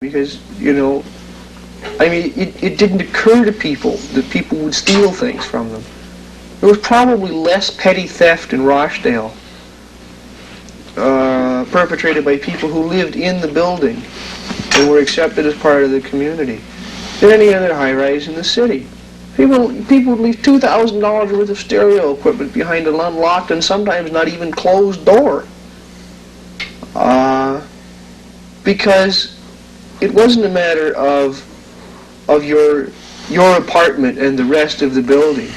Because, it didn't occur to people that people would steal things from them. There was probably less petty theft in Rochdale perpetrated by people who lived in the building and were accepted as part of the community than any other high-rise in the city. People would leave $2,000 worth of stereo equipment behind an unlocked and sometimes not even closed door. Because it wasn't a matter of your apartment and the rest of the building.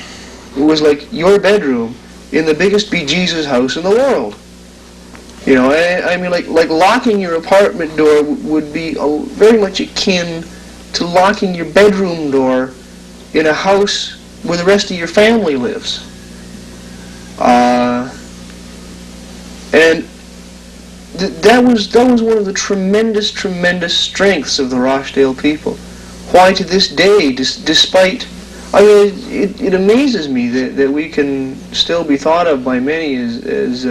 It was like your bedroom in the biggest bejesus house in the world. Like locking your apartment door would be very much akin to locking your bedroom door in a house where the rest of your family lives. And that was one of the tremendous strengths of the Rochdale people. Why to this day, despite, it amazes me that we can still be thought of by many as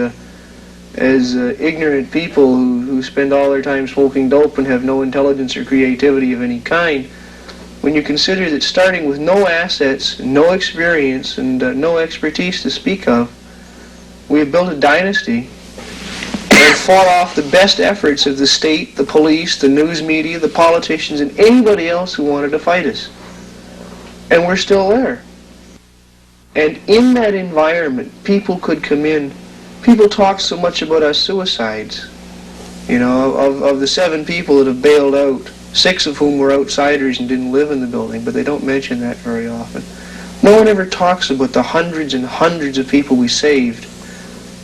ignorant people who spend all their time smoking dope and have no intelligence or creativity of any kind. When you consider that starting with no assets, no experience, and no expertise to speak of, we have built a dynasty and fought off the best efforts of the state, the police, the news media, the politicians, and anybody else who wanted to fight us. And we're still there. And in that environment, people could come in. People talk so much about our suicides. Of the 7 people that have bailed out, 6 of whom were outsiders and didn't live in the building, but they don't mention that very often. No one ever talks about the hundreds and hundreds of people we saved.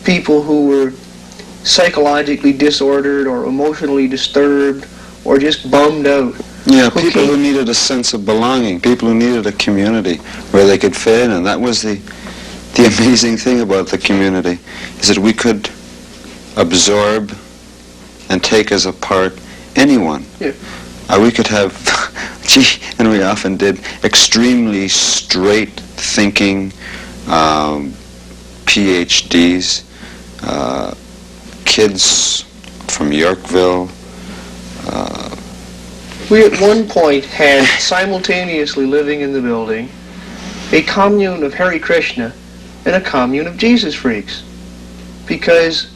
People who were psychologically disordered or emotionally disturbed or just bummed out. Yeah, people who needed a sense of belonging, people who needed a community where they could fit in. And that was the amazing thing about the community, is that we could absorb and take as a part anyone. Yeah. We could have, and we often did, extremely straight-thinking PhDs, kids from Yorkville. We at one point had simultaneously living in the building a commune of Hare Krishna and a commune of Jesus freaks, because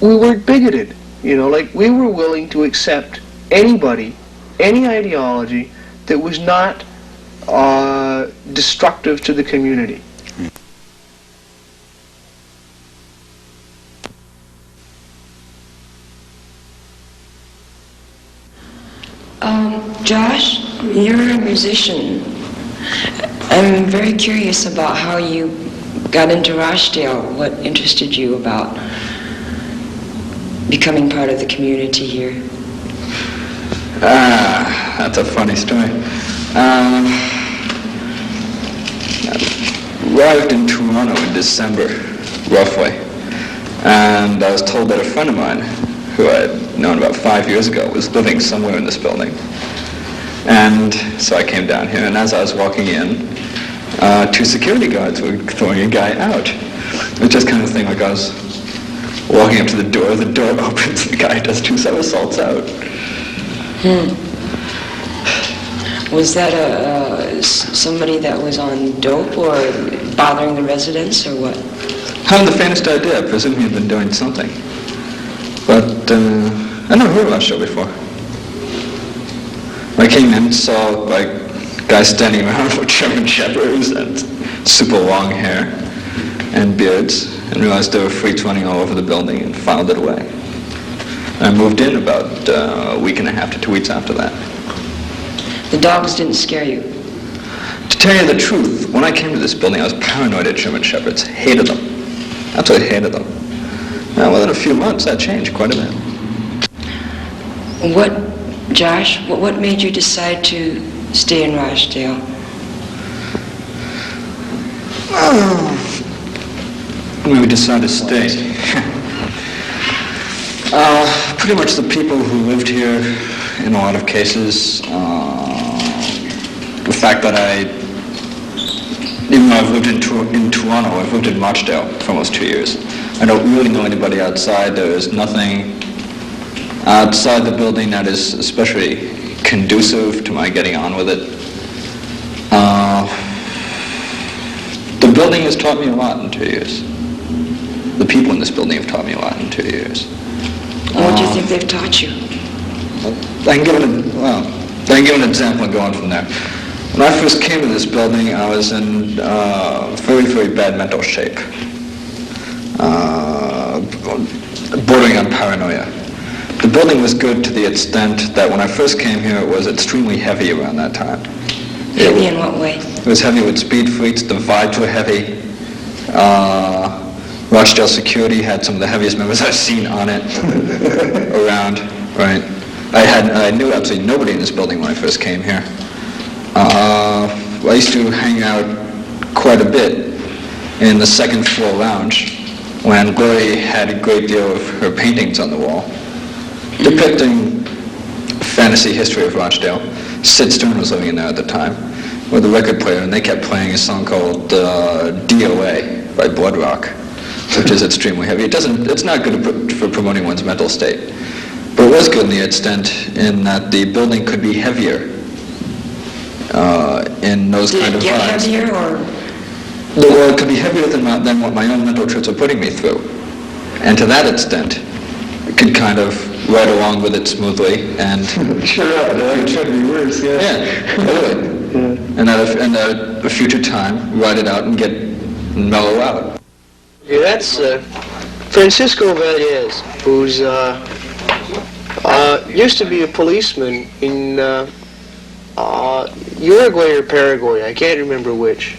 we weren't bigoted. We were willing to accept anybody, any ideology that was not destructive to the community. Josh, you're a musician. I'm very curious about how you got into Rochdale. What interested you about becoming part of the community here? That's a funny story. Arrived in Toronto in December, roughly, and I was told that a friend of mine, who I had known about 5 years ago, was living somewhere in this building. And so I came down here, and as I was walking in, 2 security guards were throwing a guy out. It was just kind of thing like I was walking up to the door opens, the guy does 2 somersaults out. Was that somebody that was on dope or bothering the residents, or what? Haven't the faintest idea. I presume he had been doing something. But I never heard of that show before. I came in, saw guys standing around with German Shepherds and super long hair and beards, and realized there were freaks running all over the building, and filed it away. And I moved in about a week and a half to 2 weeks after that. The dogs didn't scare you? To tell you the truth, when I came to this building, I was paranoid at German Shepherds. Hated them. Absolutely hated them. Now, within a few months, that changed quite a bit. Josh, what made you decide to stay in Rochdale? When we decided to stay. Pretty much the people who lived here, in a lot of cases, the fact that even though I've lived in Toronto, I've lived in Rochdale for almost 2 years. I don't really know anybody outside. There's nothing outside the building that is especially conducive to my getting on with it. The building has taught me a lot in 2 years. The people in this building have taught me a lot in 2 years. What do you think they've taught you? I can give an example and go on from there. When I first came to this building, I was in very, very bad mental shape, bordering on paranoia. The building was good to the extent that when I first came here, it was extremely heavy around that time. Heavy in what way? It was heavy with speed freaks, the vibes were heavy. Rochdale security had some of the heaviest members I've seen on it around, right? I knew absolutely nobody in this building when I first came here. I used to hang out quite a bit in the second floor lounge when Gloria had a great deal of her paintings on the wall depicting fantasy history of Rochdale. Sid Stern was living in there at the time with a record player, and they kept playing a song called DOA by Blood Rock, which is extremely heavy. It's not good for promoting one's mental state, but it was good in the extent in that the building could be heavier in those kind of Did it get vibes. heavier, or? Well, it could be heavier than what my own mental trips are putting me through. And to that extent, it could kind of ride along with it smoothly and... Sure, it should be worse, yeah. Yeah, totally. And at a future time, ride it out and mellow out. Yeah, that's Francisco Valdez, who's used to be a policeman in Uruguay or Paraguay, I can't remember which.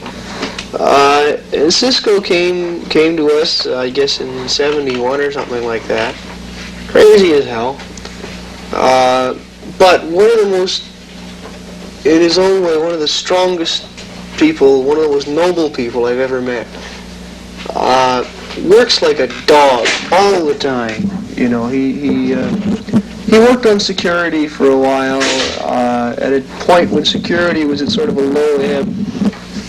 And Cisco came to us, I guess in 71 or something like that. Crazy as hell. But one of the most, in his own way, one of the strongest people, one of the most noble people I've ever met. Works like a dog all the time. You know, he worked on security for a while at a point when security was at sort of a low ebb.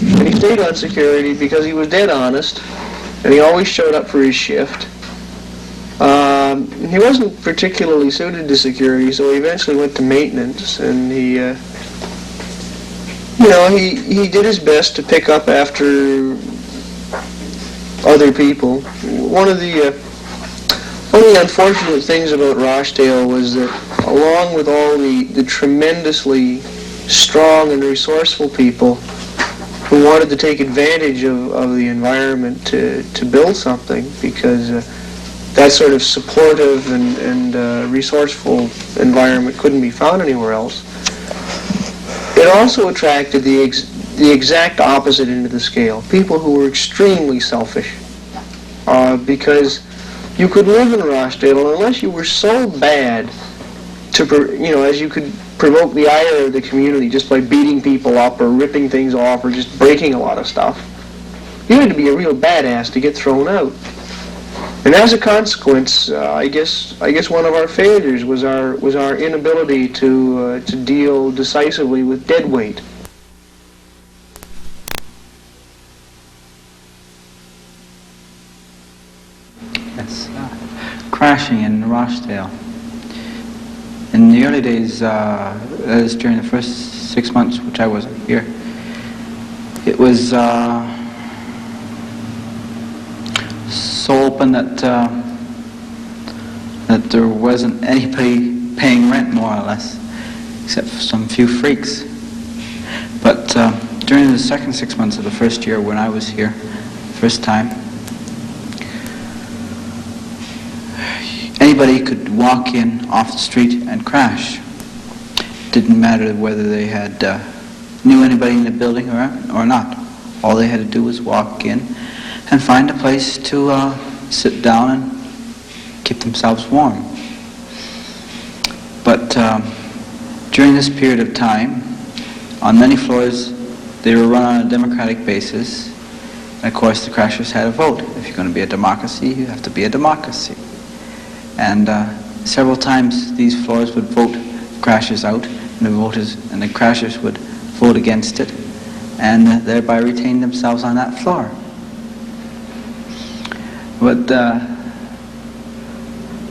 And he stayed on security because he was dead honest, and he always showed up for his shift. He wasn't particularly suited to security, so he eventually went to maintenance, and he did his best to pick up after other people. One of the unfortunate things about Rochdale was that, along with all the tremendously strong and resourceful people who wanted to take advantage of the environment to build something, because that sort of supportive and resourceful environment couldn't be found anywhere else. It also attracted the exact opposite end of the scale, people who were extremely selfish, because you could live in Rochdale unless you were so bad as you could provoke the ire of the community just by beating people up or ripping things off or just breaking a lot of stuff. You had to be a real badass to get thrown out. And as a consequence, I guess one of our failures was our inability to deal decisively with dead weight. Yes, crashing in Rochdale. In the early days, that is during the first 6 months which I wasn't here, it was so open that there wasn't anybody paying rent, more or less, except for some few freaks. But during the second 6 months of the first year when I was here, first time, anybody could walk in off the street and crash. Didn't matter whether they had knew anybody in the building or not. All they had to do was walk in and find a place to sit down and keep themselves warm. But during this period of time, on many floors, they were run on a democratic basis. And of course, the crashers had a vote. If you're going to be a democracy, you have to be a democracy. And several times these floors would vote crashers out, and the crashers would vote against it, and thereby retain themselves on that floor. But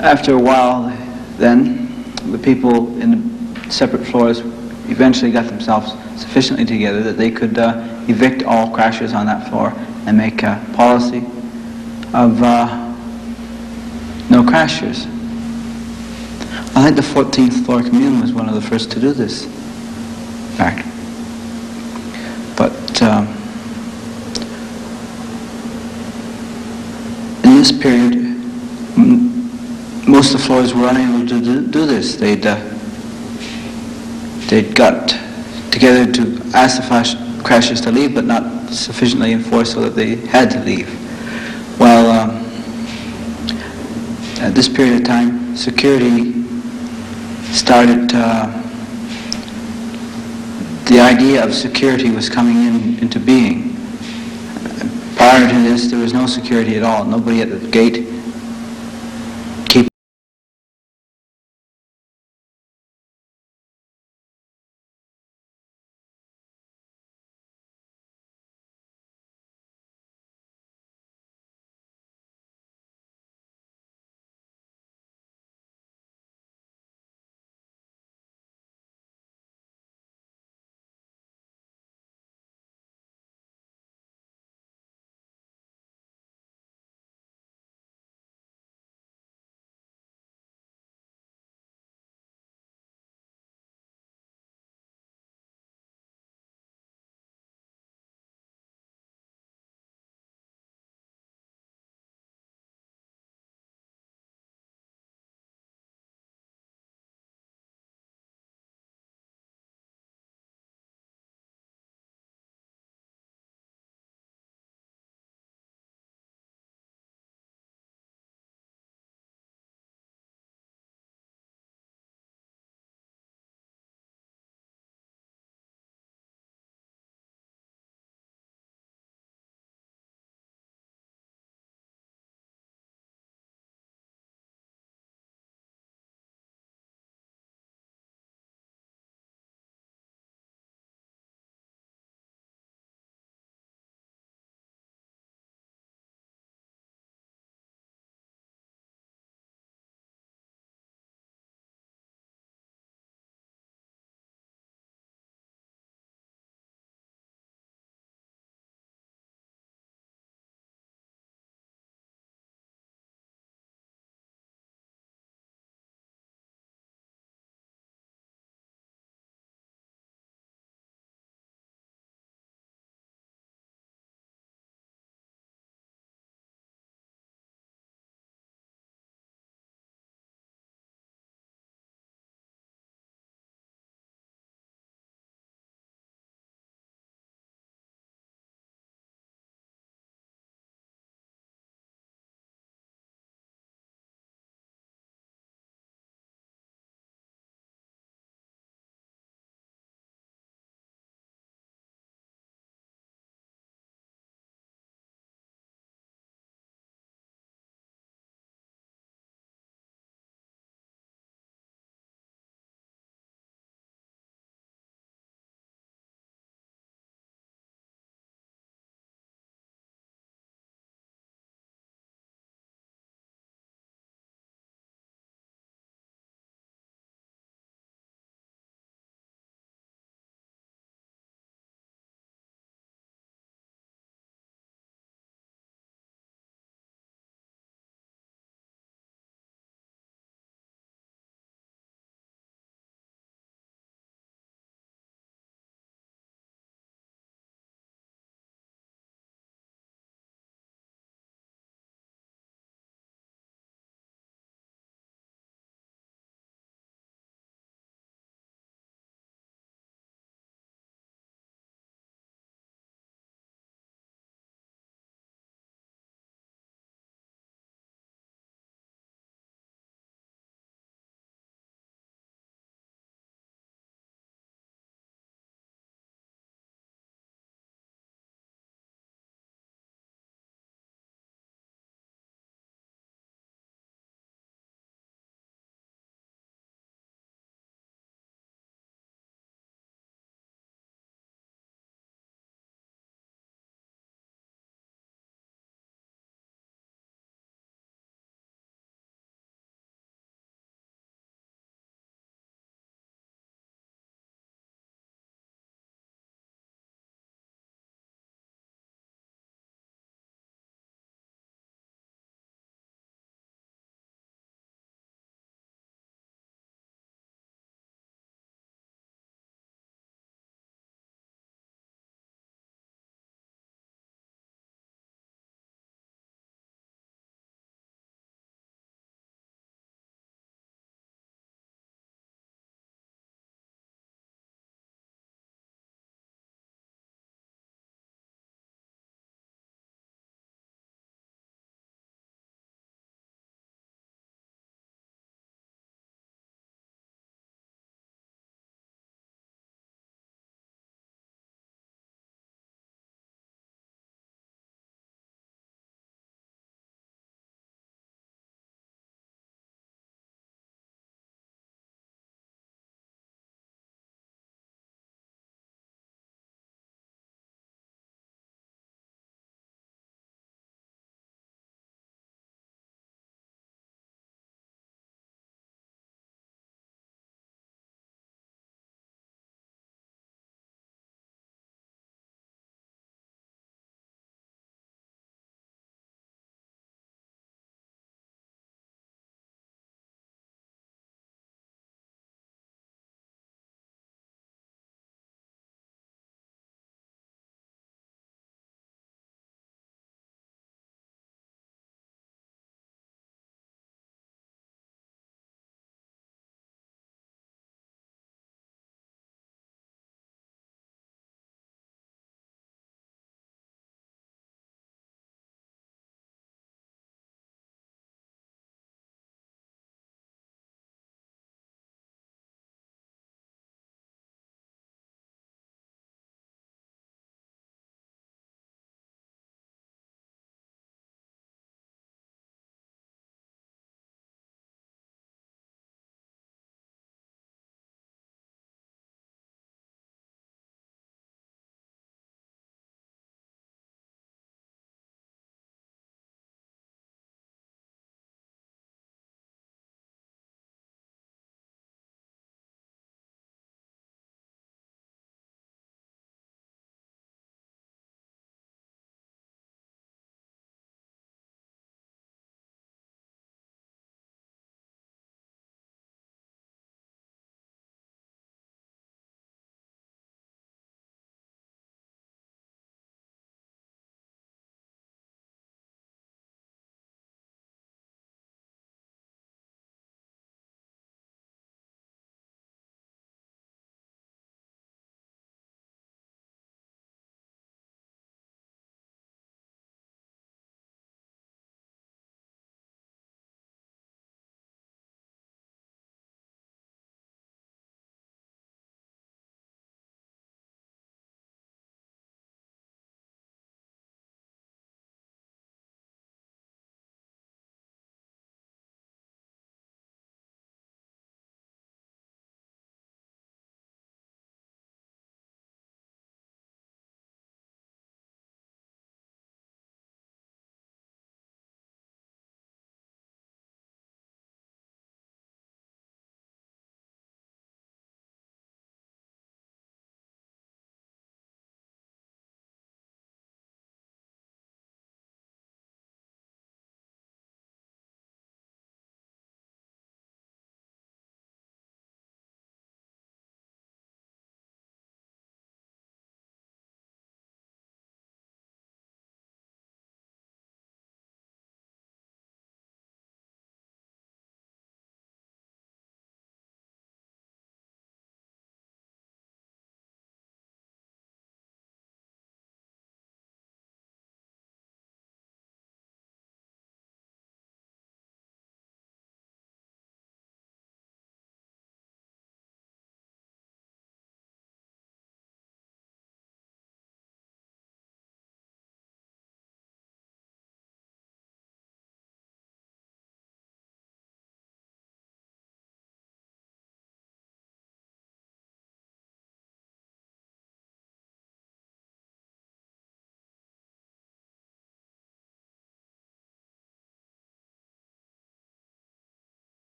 after a while, Then the people in the separate floors eventually got themselves sufficiently together that they could evict all crashers on that floor and make a policy of no crashers. I think the 14th floor commune was one of the first to do this, in fact. But in this period, most of the floors were unable to do this. They'd got together to ask the crashers to leave, but not sufficiently enforced so that they had to leave. Well, at this period of time, security started, the idea of security was coming into being. Prior to this, there was no security at all. Nobody at the gate